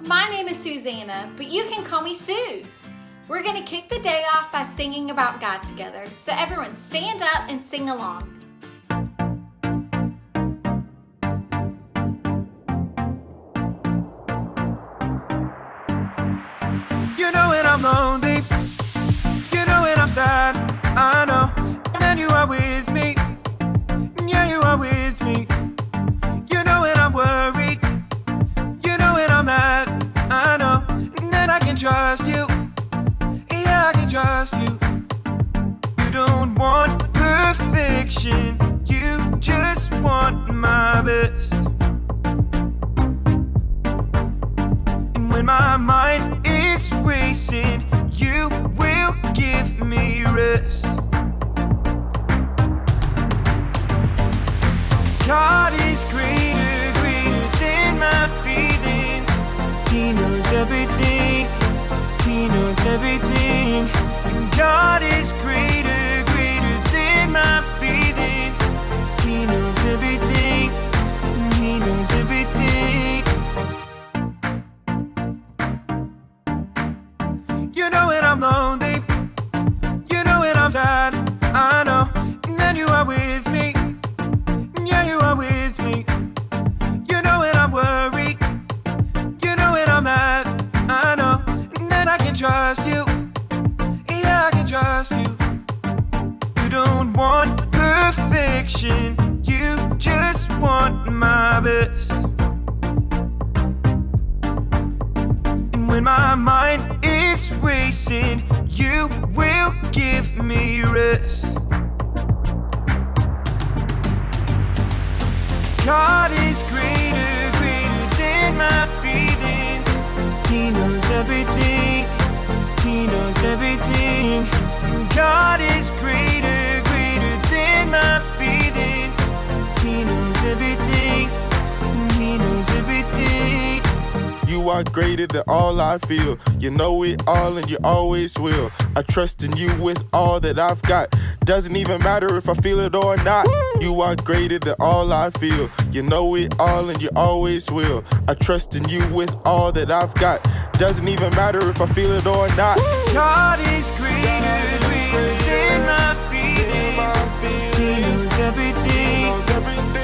my name is Susanna, but you can call me Suze. We're gonna kick the day off by singing about God together. So everyone stand up and sing along. You know when I'm lonely, you know when I'm sad, I know. And then you are with me, yeah, you are with me. You know when I'm worried, you know when I'm mad, I know. And then I can trust you, yeah, I can trust you. You don't want perfection, you just want my best. And when my mind is racing, you will give me rest. God is greater, greater than my feelings. He knows everything, He knows everything. God is greater, greater than my feelings. He knows everything, He knows everything. You know when I'm lonely, you know when I'm sad, I know. And then you are with me, yeah, you are with me. You know when I'm worried, you know when I'm mad, I know. And then I can trust you, yeah, I can trust you. You don't want perfection, you just want my best. And when my mind is racing, you will give me rest. God is greater, greater than my feelings. He knows everything, He knows everything. God is greater, greater than my feelings. He knows everything, He knows everything. You are greater than all I feel. You know it all and you always will. I trust in you with all that I've got. Doesn't even matter if I feel it or not. You are greater than all I feel. You know it all and you always will. I trust in you with all that I've got. Doesn't even matter if I feel it or not. God is greater, greater than my feelings. He knows everything,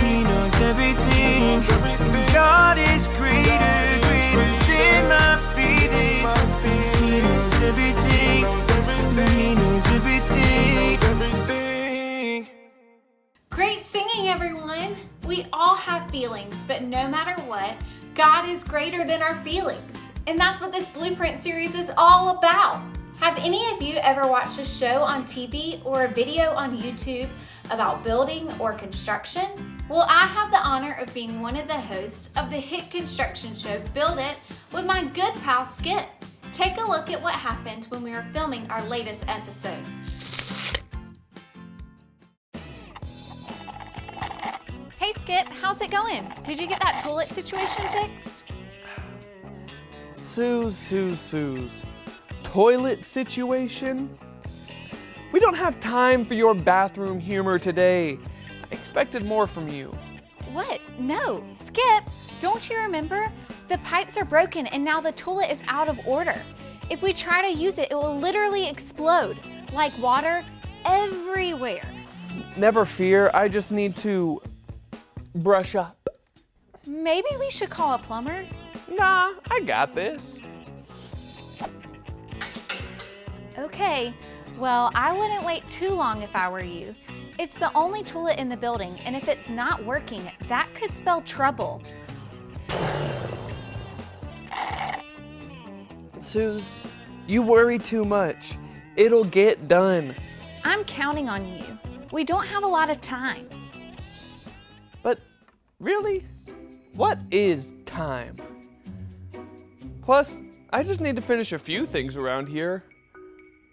He knows everything. God is greater, greater than my feelings. He knows everything, He knows everything. Great singing, everyone. We all have feelings, but no matter what, God is greater than our feelings. And that's what this Blueprint series is all about. Have any of you ever watched a show on TV or a video on YouTube about building or construction? Well, I have the honor of being one of the hosts of the hit construction show Build It with my good pal Skip. Take a look at what happened when we were filming our latest episode. Hey Skip, how's it going? Did you get that toilet situation fixed? Suze. Toilet situation? We don't have time for your bathroom humor today. I expected more from you. What? No, Skip, don't you remember? The pipes are broken and now the toilet is out of order. If we try to use it, it will literally explode, like water everywhere. Never fear, I just need to brush up. Maybe we should call a plumber? Nah, I got this. Okay, well, I wouldn't wait too long if I were you. It's the only toilet in the building, and if it's not working, that could spell trouble. Suze, you worry too much. It'll get done. I'm counting on you. We don't have a lot of time. But really, what is time? Plus, I just need to finish a few things around here.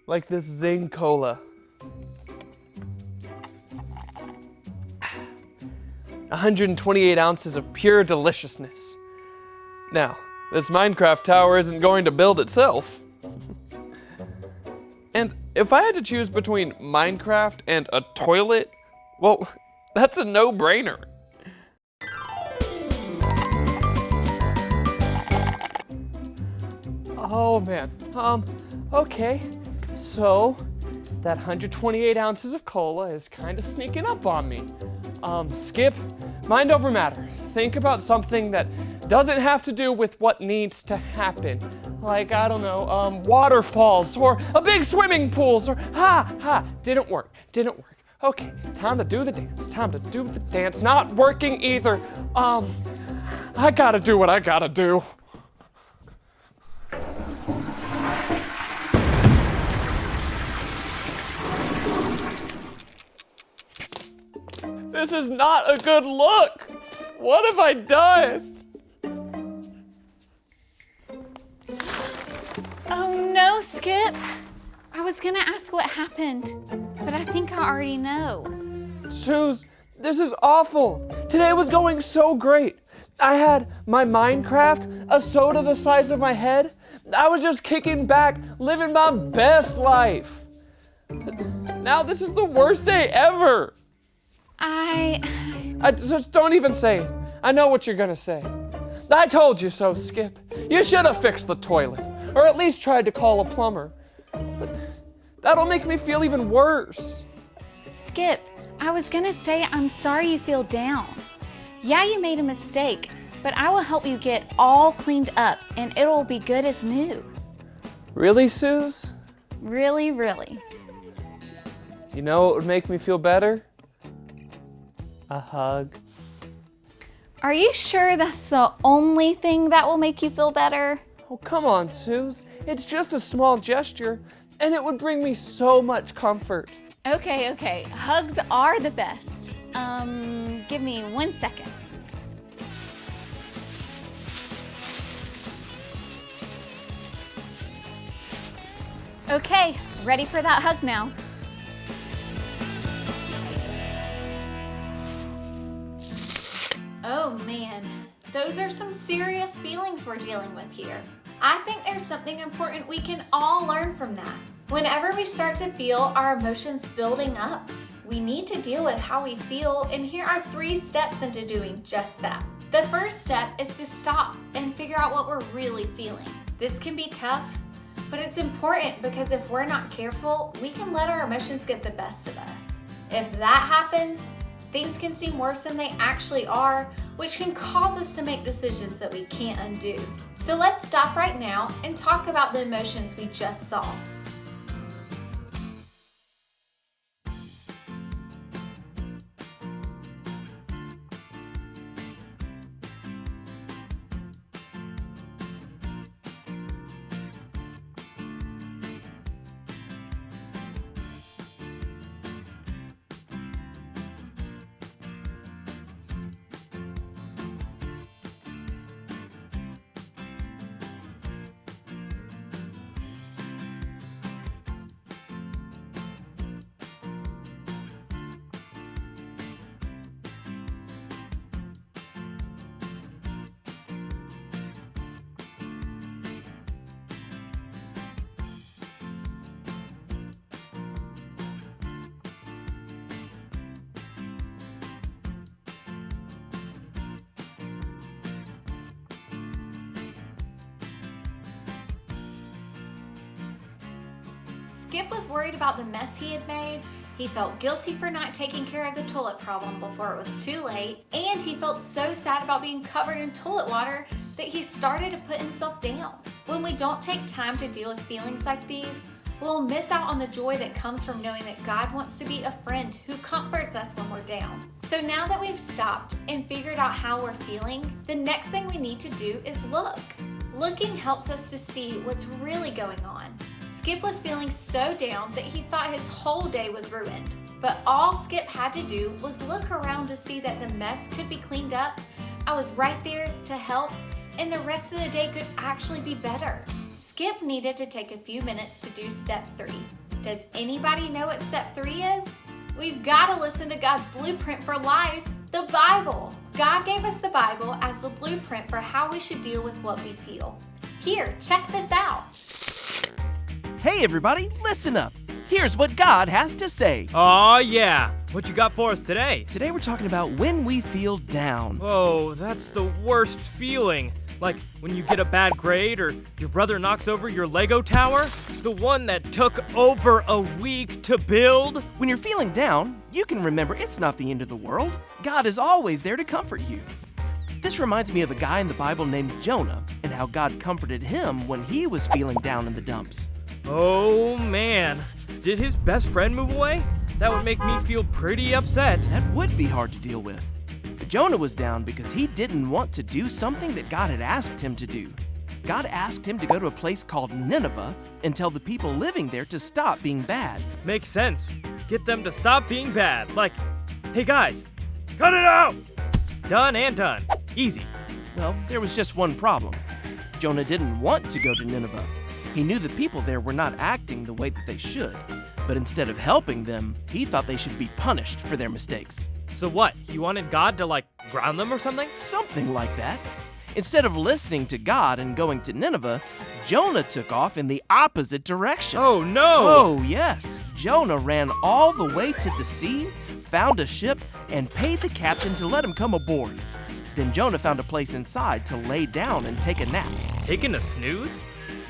Like this Zing Cola. 128 ounces of pure deliciousness. Now, this Minecraft tower isn't going to build itself. And if I had to choose between Minecraft and a toilet, well, that's a no-brainer. Oh man, okay. So, that 128 ounces of cola is kind of sneaking up on me. Skip, mind over matter. Think about something that doesn't have to do with what needs to happen. Like, I don't know, waterfalls or a big swimming pools or didn't work. Okay, time to do the dance. Not working either. I gotta do what I gotta do. This is not a good look. What have I done? Oh no, Skip. I was gonna ask what happened, but I think I already know. Suze, this is awful. Today was going so great. I had my Minecraft, a soda the size of my head. I was just kicking back, living my best life. Now this is the worst day ever. I just don't even say it. I know what you're gonna say. I told you so, Skip. You should have fixed the toilet, or at least tried to call a plumber. But that'll make me feel even worse. Skip, I was gonna say I'm sorry you feel down. Yeah, you made a mistake, but I will help you get all cleaned up and it'll be good as new. Really, Suze? Really, really. You know what would make me feel better? A hug. Are you sure that's the only thing that will make you feel better? Oh, come on, Suze. It's just a small gesture, and it would bring me so much comfort. Okay. Hugs are the best. Give me 1 second. Okay, ready for that hug now. Oh man, those are some serious feelings we're dealing with here. I think there's something important we can all learn from that. Whenever we start to feel our emotions building up, we need to deal with how we feel, and here are 3 steps into doing just that. The first step is to stop and figure out what we're really feeling. This can be tough, but it's important because if we're not careful, we can let our emotions get the best of us. If that happens, things can seem worse than they actually are, which can cause us to make decisions that we can't undo. So let's stop right now and talk about the emotions we just saw. Skip was worried about the mess he had made. He felt guilty for not taking care of the toilet problem before it was too late, and he felt so sad about being covered in toilet water that he started to put himself down. When we don't take time to deal with feelings like these, we'll miss out on the joy that comes from knowing that God wants to be a friend who comforts us when we're down. So now that we've stopped and figured out how we're feeling, the next thing we need to do is look. Looking helps us to see what's really going on. Skip was feeling so down that he thought his whole day was ruined. But all Skip had to do was look around to see that the mess could be cleaned up. I was right there to help, and the rest of the day could actually be better. Skip needed to take a few minutes to do step 3. Does anybody know what step 3 is? We've got to listen to God's blueprint for life, the Bible. God gave us the Bible as the blueprint for how we should deal with what we feel. Here, check this out. Hey everybody, listen up. Here's what God has to say. Aw, yeah. What you got for us today? Today we're talking about when we feel down. Oh, that's the worst feeling. Like when you get a bad grade or your brother knocks over your Lego tower? The one that took over a week to build? When you're feeling down, you can remember it's not the end of the world. God is always there to comfort you. This reminds me of a guy in the Bible named Jonah and how God comforted him when he was feeling down in the dumps. Oh man, did his best friend move away? That would make me feel pretty upset. That would be hard to deal with. Jonah was down because he didn't want to do something that God had asked him to do. God asked him to go to a place called Nineveh and tell the people living there to stop being bad. Makes sense. Get them to stop being bad. Like, hey guys, cut it out! Done and done. Easy. Well, there was just one problem. Jonah didn't want to go to Nineveh. He knew the people there were not acting the way that they should, but instead of helping them, he thought they should be punished for their mistakes. So what? He wanted God to like ground them or something? Something like that. Instead of listening to God and going to Nineveh, Jonah took off in the opposite direction. Oh no! Oh, yes. Jonah ran all the way to the sea, found a ship, and paid the captain to let him come aboard. Then Jonah found a place inside to lay down and take a nap. Taking a snooze?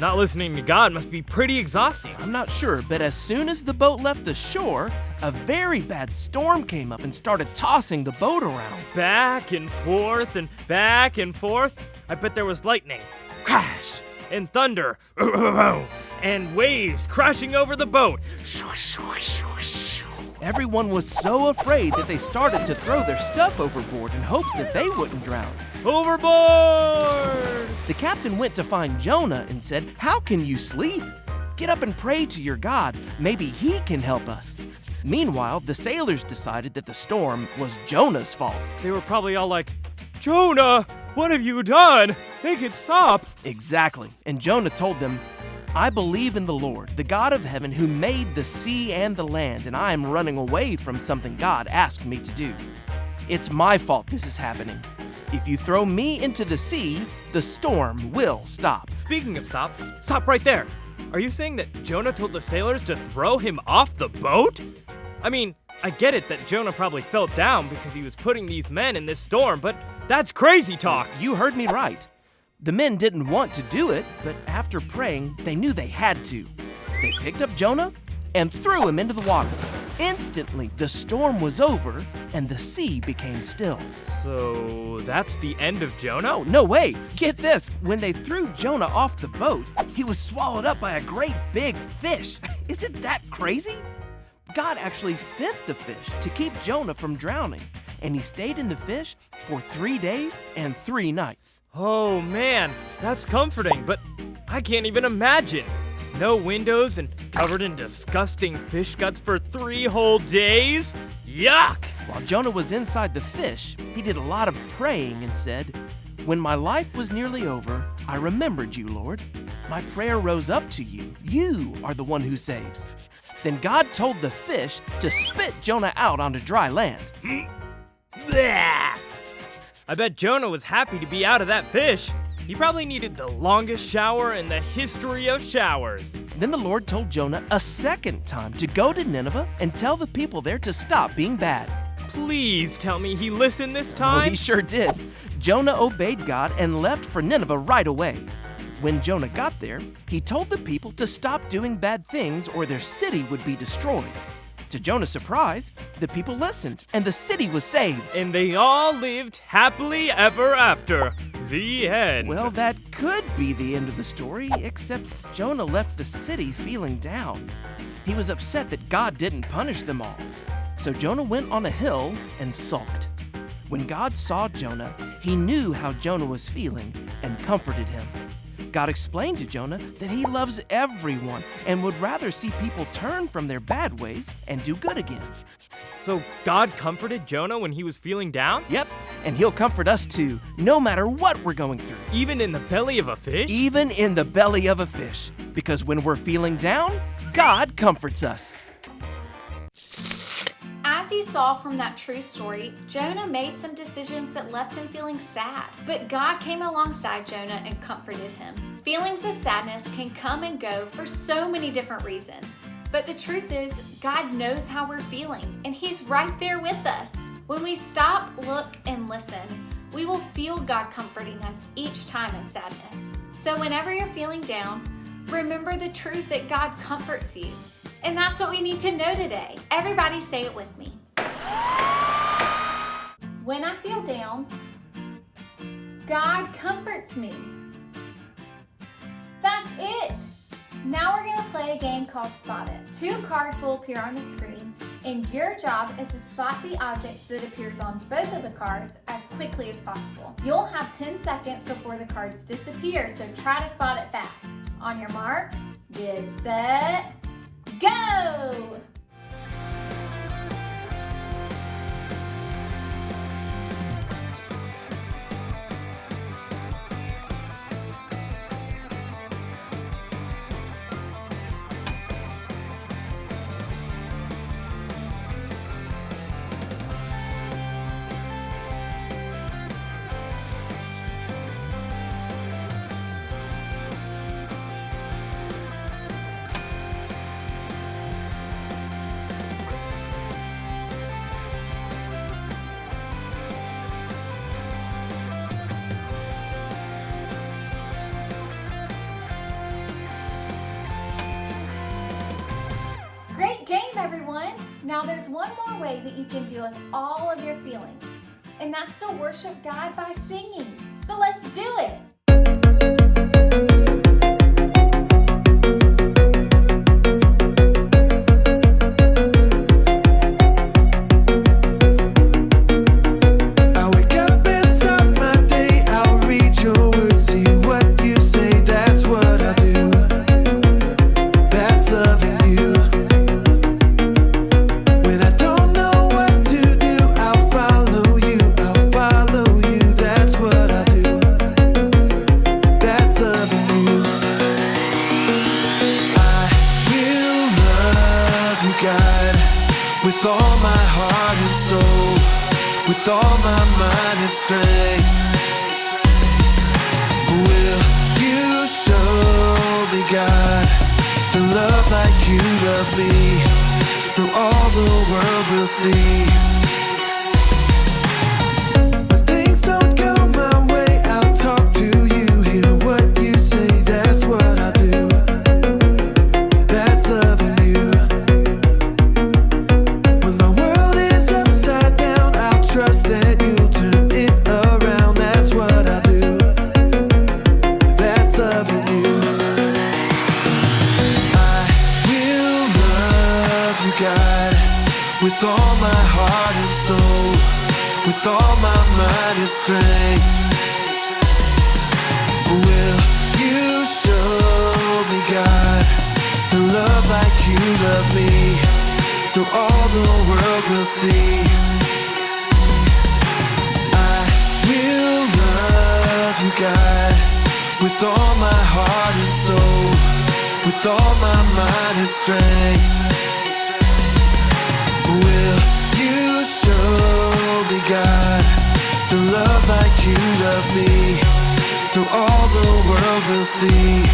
Not listening to God must be pretty exhausting. I'm not sure, but as soon as the boat left the shore, a very bad storm came up and started tossing the boat around. Back and forth and back and forth. I bet there was lightning, crash, and thunder, and waves crashing over the boat. Everyone was so afraid that they started to throw their stuff overboard in hopes that they wouldn't drown. Overboard! The captain went to find Jonah and said, "How can you sleep? Get up and pray to your God. Maybe he can help us." Meanwhile, the sailors decided that the storm was Jonah's fault. They were probably all like, Jonah, what have you done? Make it stop. Exactly. And Jonah told them, "I believe in the Lord, the God of heaven who made the sea and the land, and I am running away from something God asked me to do. It's my fault this is happening. If you throw me into the sea, the storm will stop." Speaking of stop right there. Are you saying that Jonah told the sailors to throw him off the boat? I mean, I get it that Jonah probably felt down because he was putting these men in this storm, but that's crazy talk. You heard me right. The men didn't want to do it, but after praying, they knew they had to. They picked up Jonah and threw him into the water. Instantly, the storm was over and the sea became still. So that's the end of Jonah? No, wait. Get this. When they threw Jonah off the boat, he was swallowed up by a great big fish. Isn't that crazy? God actually sent the fish to keep Jonah from drowning, and he stayed in the fish for 3 days and 3 nights. Oh man, that's comforting, but I can't even imagine. No windows and covered in disgusting fish guts for 3 whole days? Yuck! While Jonah was inside the fish, he did a lot of praying and said, "When my life was nearly over, I remembered you, Lord. My prayer rose up to you. You are the one who saves." Then God told the fish to spit Jonah out onto dry land. Bleh! I bet Jonah was happy to be out of that fish. He probably needed the longest shower in the history of showers. Then the Lord told Jonah a second time to go to Nineveh and tell the people there to stop being bad. Please tell me he listened this Oh, time? he sure did. Jonah obeyed God and left for Nineveh right away. When Jonah got there, he told the people to stop doing bad things or their city would be destroyed. To Jonah's surprise, the people listened and the city was saved. And they all lived happily ever after. The end. Well, that could be the end of the story, except Jonah left the city feeling down. He was upset that God didn't punish them all. So Jonah went on a hill and sulked. When God saw Jonah, he knew how Jonah was feeling and comforted him. God explained to Jonah that he loves everyone and would rather see people turn from their bad ways and do good again. So God comforted Jonah when he was feeling down? Yep, and he'll comfort us too, no matter what we're going through. Even in the belly of a fish? Even in the belly of a fish. Because when we're feeling down, God comforts us. As you saw from that true story, Jonah made some decisions that left him feeling sad. But God came alongside Jonah and comforted him. Feelings of sadness can come and go for so many different reasons. But the truth is, God knows how we're feeling, and He's right there with us. When we stop, look, and listen, we will feel God comforting us each time in sadness. So whenever you're feeling down, remember the truth that God comforts you. And that's what we need to know today. Everybody say it with me. When I feel down, God comforts me. That's it. Now we're gonna play a game called Spot It. 2 cards will appear on the screen, and your job is to spot the objects that appears on both of the cards as quickly as possible. You'll have 10 seconds before the cards disappear, so try to spot it fast. On your mark, get set, go! Great game, everyone! Now there's one more way that you can deal with all of your feelings, and that's to worship God by singing. So let's do it! I wake up and start my day. I'll read your words, see what you say. That's what I do. That's loving you. When I don't know what to do, I'll follow you. I'll follow you. That's what I do. That's loving you. I will love you, God, with all my heart and soul, with all my mind and strength. Will you show me, God, to love like you love me, so all the world will see? When things don't go my way, I'll talk to you, hear what you say. That's what I do. That's loving you. When my world is upside down, I'll trust that you'll turn it around. That's what I do. That's loving you. I will love you, God, with all my heart and soul, with all my mind and strength. Will you show me, God, to love like you love me, so all the world will see? I will love you, God, with all my heart and soul, with all my mind and strength. Will you show me, God, to love like you love me, so all the world will see?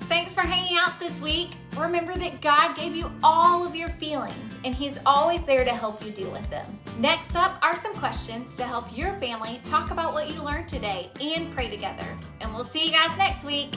Thanks for hanging out this week. Remember that God gave you all of your feelings, and He's always there to help you deal with them. Next up are some questions to help your family talk about what you learned today and pray together. And we'll see you guys next week.